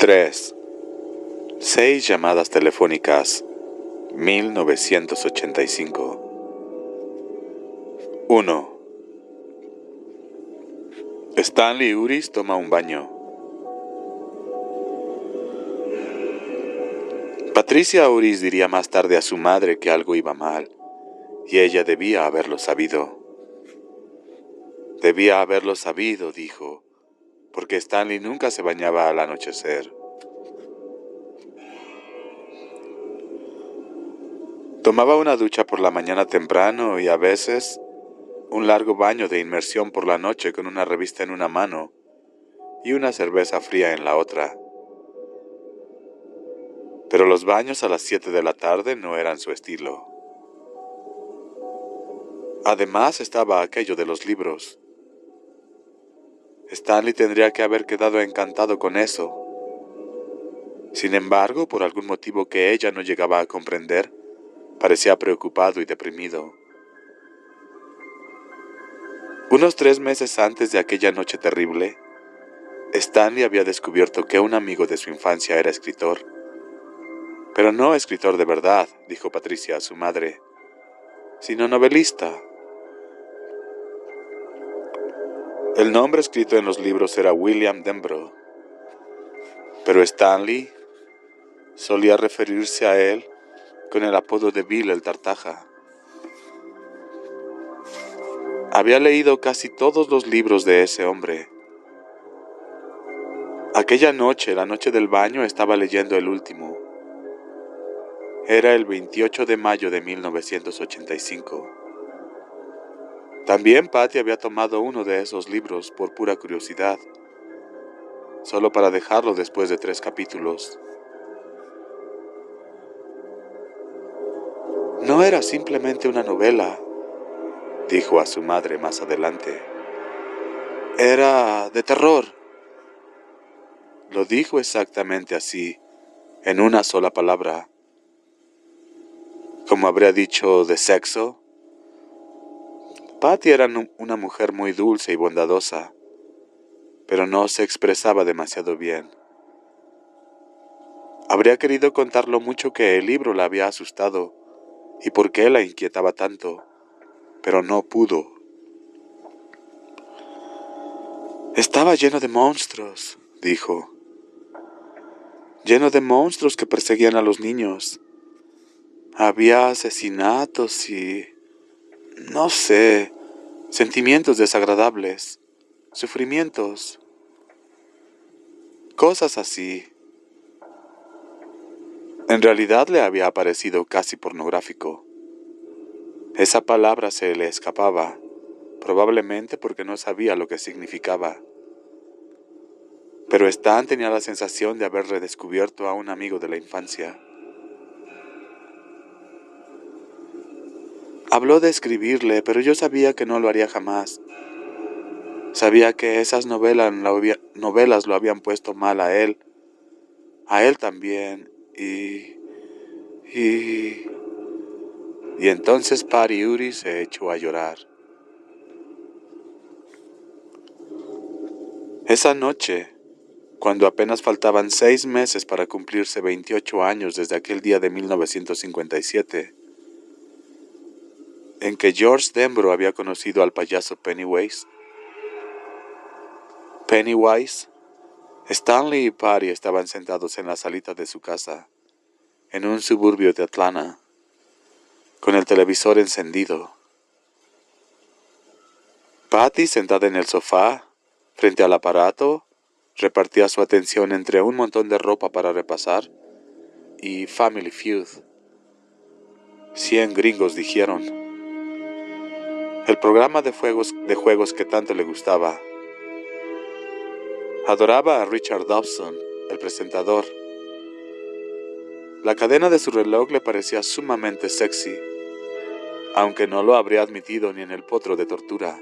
3. 6 llamadas telefónicas, 1985. 1. Stanley Uris toma un baño. Patricia Uris diría más tarde a su madre que algo iba mal, y ella debía haberlo sabido. Debía haberlo sabido, dijo, porque Stanley nunca se bañaba al anochecer. Tomaba una ducha por la mañana temprano y a veces un largo baño de inmersión por la noche con una revista en una mano y una cerveza fría en la otra. Pero los baños a las 7 de la tarde no eran su estilo. Además estaba aquello de los libros. Stanley tendría que haber quedado encantado con eso. Sin embargo, por algún motivo que ella no llegaba a comprender, parecía preocupado y deprimido. Unos 3 meses antes de aquella noche terrible, Stanley había descubierto que un amigo de su infancia era escritor. Pero no escritor de verdad, dijo Patricia a su madre, sino novelista. El nombre escrito en los libros era William Denbrough, pero Stanley solía referirse a él con el apodo de Bill el Tartaja. Había leído casi todos los libros de ese hombre. Aquella noche, la noche del baño, estaba leyendo el último. Era el 28 de mayo de 1985. También Patty había tomado uno de esos libros por pura curiosidad, solo para dejarlo después de 3 capítulos. No era simplemente una novela, dijo a su madre más adelante. Era de terror. Lo dijo exactamente así, en una sola palabra. Como habría dicho de sexo. Patty era una mujer muy dulce y bondadosa, pero no se expresaba demasiado bien. Habría querido contar lo mucho que el libro la había asustado y por qué la inquietaba tanto, pero no pudo. Estaba lleno de monstruos, dijo. Lleno de monstruos que perseguían a los niños. Había asesinatos y, no sé, sentimientos desagradables, sufrimientos, cosas así. En realidad le había parecido casi pornográfico. Esa palabra se le escapaba, probablemente porque no sabía lo que significaba. Pero Stan tenía la sensación de haber redescubierto a un amigo de la infancia. Habló de escribirle, pero yo sabía que no lo haría jamás. Sabía que esas novelas lo habían puesto mal a él también, y entonces Patty Uris se echó a llorar. Esa noche, cuando apenas faltaban 6 meses para cumplirse 28 años desde aquel día de 1957, en que George Denbrough había conocido al payaso Pennywise, Stanley y Patty estaban sentados en la salita de su casa, en un suburbio de Atlanta, con el televisor encendido. Patty, sentada en el sofá, frente al aparato, repartía su atención entre un montón de ropa para repasar y Family Feud. 100 gringos dijeron. El programa de juegos que tanto le gustaba. Adoraba a Richard Dobson, el presentador. La cadena de su reloj le parecía sumamente sexy, aunque no lo habría admitido ni en el potro de tortura.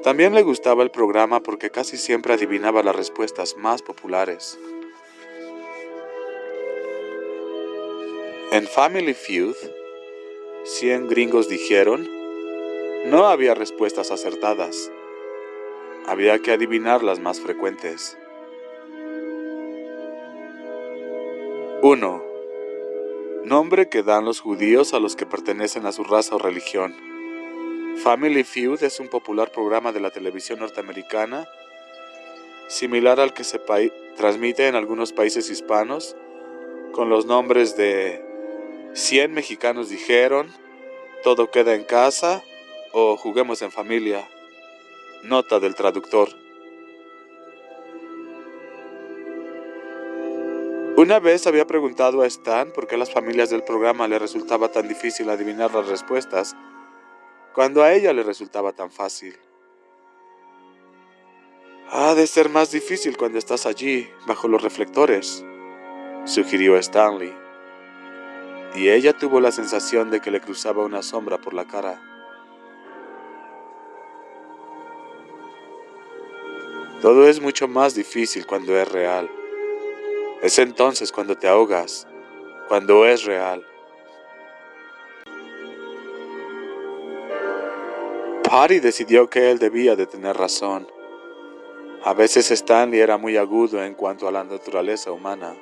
También le gustaba el programa porque casi siempre adivinaba las respuestas más populares. En Family Feud, 100 gringos dijeron, no había respuestas acertadas. Había que adivinar las más frecuentes. 1. Nombre que dan los judíos a los que pertenecen a su raza o religión. Family Feud es un popular programa de la televisión norteamericana, similar al que se transmite en algunos países hispanos, con los nombres de 100 mexicanos dijeron, Todo queda en casa o Juguemos en familia. Nota del traductor. Una vez había preguntado a Stan por qué a las familias del programa le resultaba tan difícil adivinar las respuestas, cuando a ella le resultaba tan fácil. Ha de ser más difícil cuando estás allí, bajo los reflectores, sugirió Stanley. Y ella tuvo la sensación de que le cruzaba una sombra por la cara. Todo es mucho más difícil cuando es real. Es entonces cuando te ahogas, cuando es real. Patty decidió que él debía de tener razón. A veces Stanley era muy agudo en cuanto a la naturaleza humana.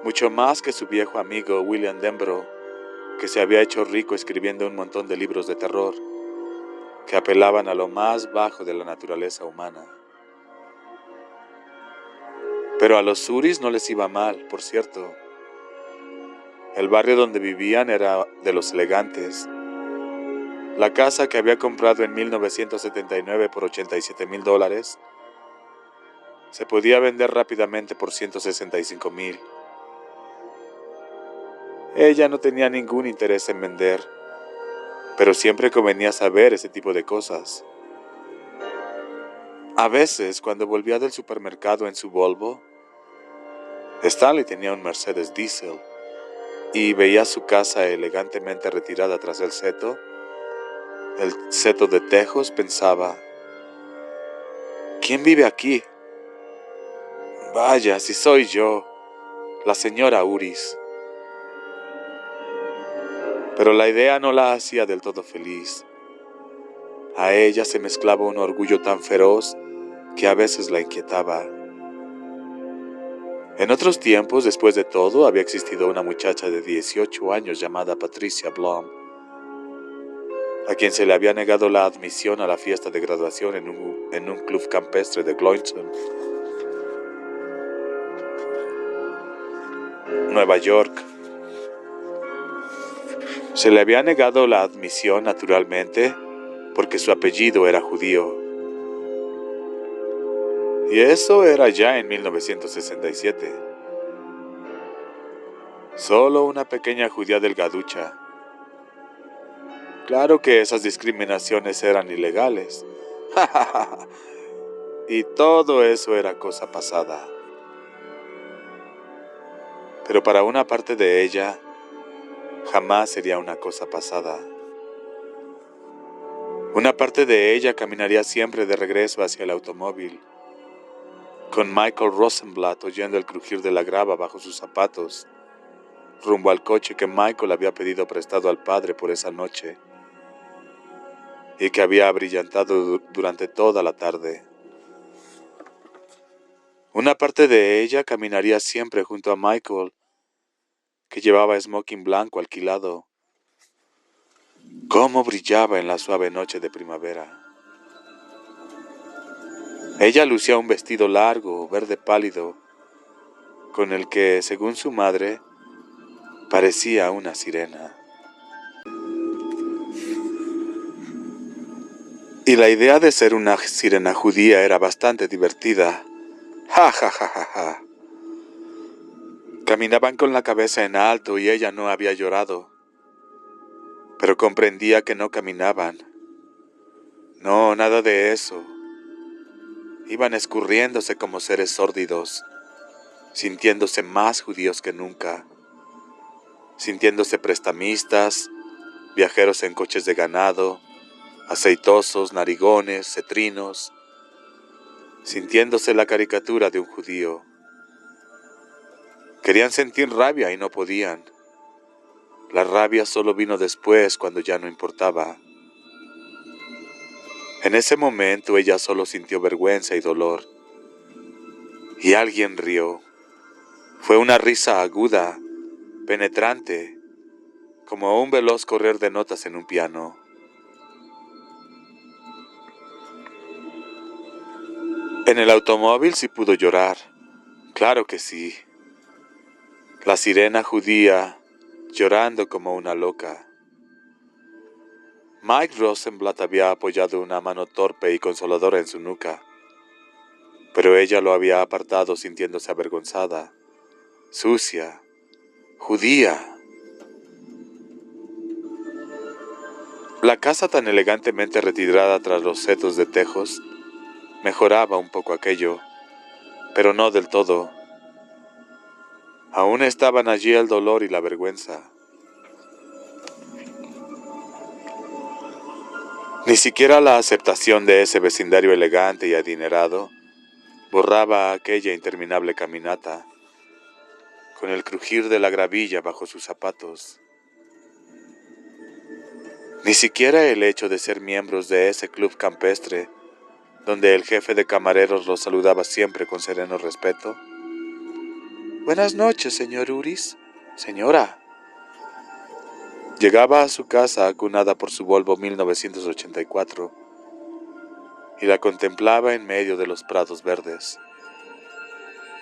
Mucho más que su viejo amigo William Denbrough, que se había hecho rico escribiendo un montón de libros de terror, que apelaban a lo más bajo de la naturaleza humana. Pero a los Suris no les iba mal, por cierto. El barrio donde vivían era de los elegantes. La casa que había comprado en 1979 por $87,000 se podía vender rápidamente por $165,000. Ella no tenía ningún interés en vender, pero siempre convenía saber ese tipo de cosas. A veces, cuando volvía del supermercado en su Volvo, Stanley tenía un Mercedes Diesel y veía su casa elegantemente retirada tras el seto de tejos, pensaba, ¿quién vive aquí? Vaya, si soy yo, la señora Uris. Pero la idea no la hacía del todo feliz. A ella se mezclaba un orgullo tan feroz que a veces la inquietaba. En otros tiempos, después de todo, había existido una muchacha de 18 años llamada Patricia Blum, a quien se le había negado la admisión a la fiesta de graduación en un club campestre de Gloynton, Nueva York. Se le había negado la admisión, naturalmente, porque su apellido era judío. Y eso era ya en 1967. Solo una pequeña judía delgaducha. Claro que esas discriminaciones eran ilegales. Y todo eso era cosa pasada. Pero para una parte de ella, jamás sería una cosa pasada. Una parte de ella caminaría siempre de regreso hacia el automóvil, con Michael Rosenblatt oyendo el crujir de la grava bajo sus zapatos, rumbo al coche que Michael había pedido prestado al padre por esa noche y que había abrillantado durante toda la tarde. Una parte de ella caminaría siempre junto a Michael, que llevaba smoking blanco alquilado. Cómo brillaba en la suave noche de primavera. Ella lucía un vestido largo, verde pálido, con el que, según su madre, parecía una sirena. Y la idea de ser una sirena judía era bastante divertida. Ja, ja, ja, ja, ja. Caminaban con la cabeza en alto y ella no había llorado, pero comprendía que no caminaban. No, nada de eso. Iban escurriéndose como seres sórdidos, sintiéndose más judíos que nunca, sintiéndose prestamistas, viajeros en coches de ganado, aceitosos, narigones, cetrinos, sintiéndose la caricatura de un judío. Querían sentir rabia y no podían. La rabia solo vino después, cuando ya no importaba. En ese momento ella solo sintió vergüenza y dolor. Y alguien rió. Fue una risa aguda, penetrante, como un veloz correr de notas en un piano. En el automóvil sí pudo llorar. Claro que sí. La sirena judía, llorando como una loca. Mike Rosenblatt había apoyado una mano torpe y consoladora en su nuca, pero ella lo había apartado sintiéndose avergonzada, sucia, judía. La casa tan elegantemente retirada tras los setos de tejos mejoraba un poco aquello, pero no del todo. Aún estaban allí el dolor y la vergüenza. Ni siquiera la aceptación de ese vecindario elegante y adinerado borraba aquella interminable caminata, con el crujir de la gravilla bajo sus zapatos. Ni siquiera el hecho de ser miembros de ese club campestre, donde el jefe de camareros los saludaba siempre con sereno respeto. «Buenas noches, señor Uris. Señora». Llegaba a su casa acunada por su Volvo 1984 y la contemplaba en medio de los prados verdes.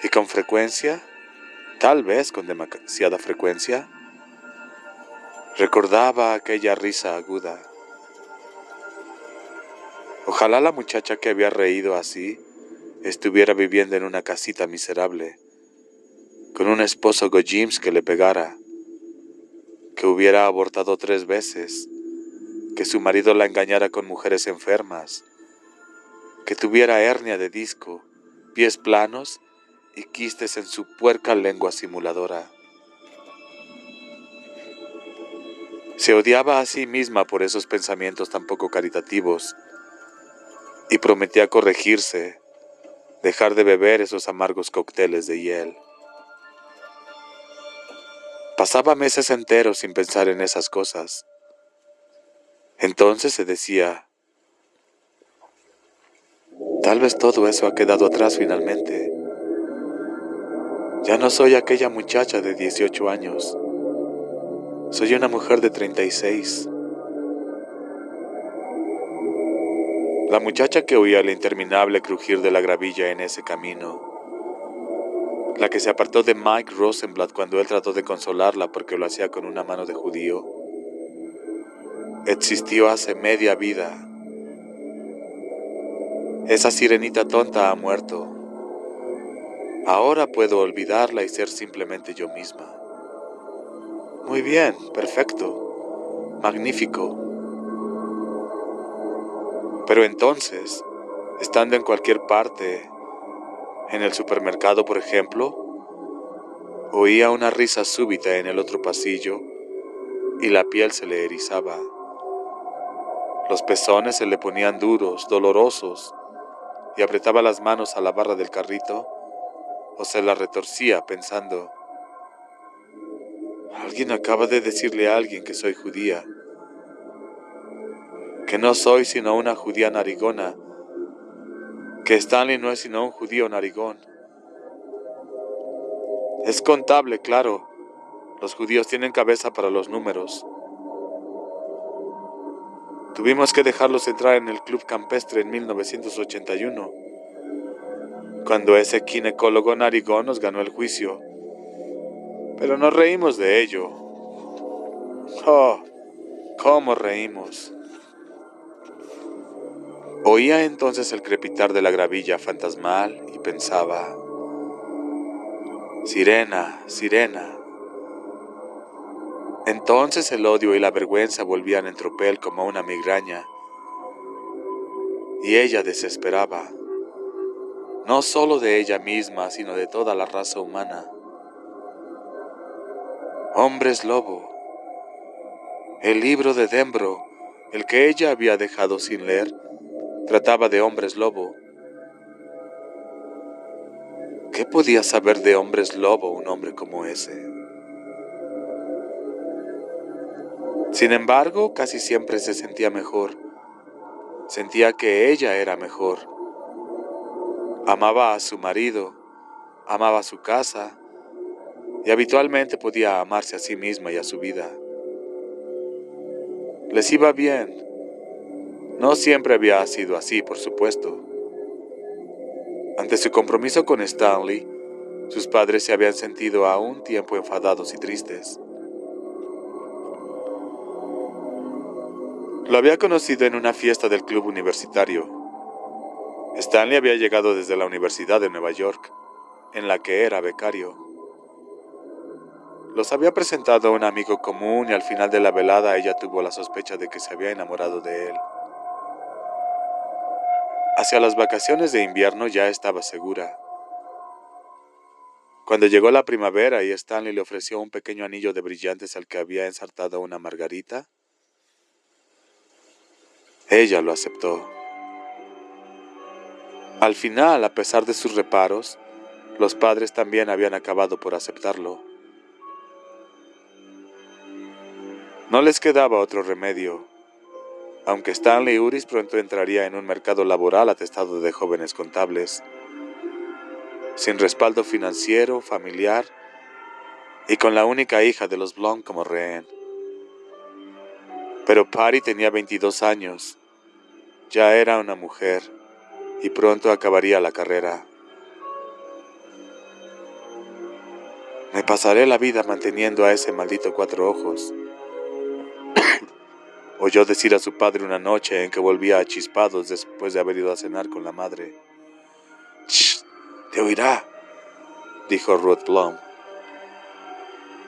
Y con frecuencia, tal vez con demasiada frecuencia, recordaba aquella risa aguda. Ojalá la muchacha que había reído así estuviera viviendo en una casita miserable, con un esposo Gojims que le pegara, que hubiera abortado 3 veces, que su marido la engañara con mujeres enfermas, que tuviera hernia de disco, pies planos y quistes en su puerca lengua simuladora. Se odiaba a sí misma por esos pensamientos tan poco caritativos y prometía corregirse, dejar de beber esos amargos cócteles de hiel. Pasaba meses enteros sin pensar en esas cosas. Entonces se decía, tal vez todo eso ha quedado atrás finalmente. Ya no soy aquella muchacha de 18 años. Soy una mujer de 36. La muchacha que oía el interminable crujir de la gravilla en ese camino. La que se apartó de Mike Rosenblatt cuando él trató de consolarla porque lo hacía con una mano de judío. Existió hace media vida. Esa sirenita tonta ha muerto. Ahora puedo olvidarla y ser simplemente yo misma. Muy bien, perfecto, magnífico. Pero entonces, estando en cualquier parte, en el supermercado por ejemplo, oía una risa súbita en el otro pasillo y la piel se le erizaba. Los pezones se le ponían duros, dolorosos, y apretaba las manos a la barra del carrito o se la retorcía pensando, alguien acaba de decirle a alguien que soy judía, que no soy sino una judía narigona, que Stanley no es sino un judío narigón. Es contable, claro. Los judíos tienen cabeza para los números. Tuvimos que dejarlos entrar en el club campestre en 1981, cuando ese ginecólogo narigón nos ganó el juicio. Pero nos reímos de ello. Oh, cómo reímos. Oía entonces el crepitar de la gravilla fantasmal y pensaba, sirena, sirena. Entonces el odio y la vergüenza volvían en tropel como una migraña, y ella desesperaba, no solo de ella misma, sino de toda la raza humana. Hombres lobo. El libro de Dembro, el que ella había dejado sin leer, trataba de hombres lobo. ¿Qué podía saber de hombres lobo un hombre como ese? Sin embargo, casi siempre se sentía mejor. Sentía que ella era mejor. Amaba a su marido, amaba su casa y habitualmente podía amarse a sí misma y a su vida. Les iba bien. No siempre había sido así, por supuesto. Ante su compromiso con Stanley, sus padres se habían sentido a un tiempo enfadados y tristes. Lo había conocido en una fiesta del club universitario. Stanley había llegado desde la Universidad de Nueva York, en la que era becario. Los había presentado a un amigo común y al final de la velada ella tuvo la sospecha de que se había enamorado de él. Hacia las vacaciones de invierno ya estaba segura. Cuando llegó la primavera y Stanley le ofreció un pequeño anillo de brillantes al que había ensartado una margarita, ella lo aceptó. Al final, a pesar de sus reparos, los padres también habían acabado por aceptarlo. No les quedaba otro remedio, aunque Stanley Uris pronto entraría en un mercado laboral atestado de jóvenes contables, sin respaldo financiero, familiar y con la única hija de los Blonde como rehén. Pero Patty tenía 22 años, ya era una mujer y pronto acabaría la carrera. Me pasaré la vida manteniendo a ese maldito cuatro ojos, oyó decir a su padre una noche en que volvía a chispados después de haber ido a cenar con la madre. «Shh, te oirá», dijo Ruth Blum.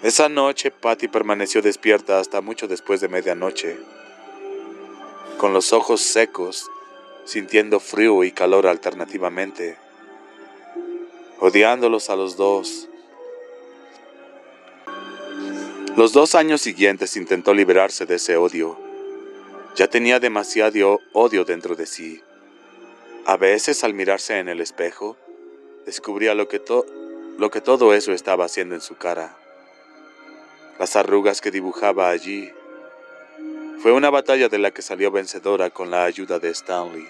Esa noche Patty permaneció despierta hasta mucho después de medianoche, con los ojos secos, sintiendo frío y calor alternativamente, odiándolos a los dos. Los 2 años siguientes intentó liberarse de ese odio. Ya tenía demasiado odio dentro de sí. A veces, al mirarse en el espejo, descubría lo que todo eso estaba haciendo en su cara. Las arrugas que dibujaba allí. Fue una batalla de la que salió vencedora con la ayuda de Stanley.